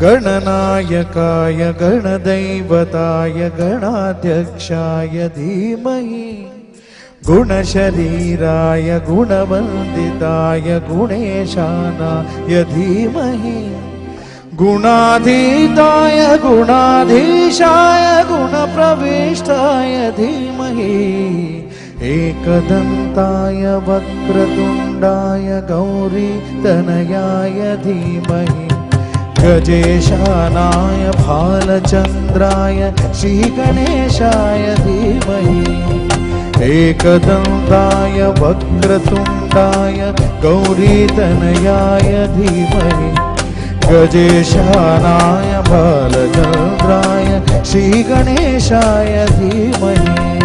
गणनायकाय गणदैवताय गणाध्यक्षाय धीमहि गुणशरीराय गुणवन्दिताय गुणेशानाय धीमहि गुणाधीताय गुणाधीशाय गुणप्रविष्टाय धीमहि एकदन्ताय वक्रतुण्डाय गौरीतनयाय धीमहि गजेशानाय भालचन्द्राय श्रीगणेशाय धीमहि एकदन्ताय वक्रतुण्डाय गौरीतनयाय धीमहि गजेशानाय भालचन्द्राय श्रीगणेशाय धीमहि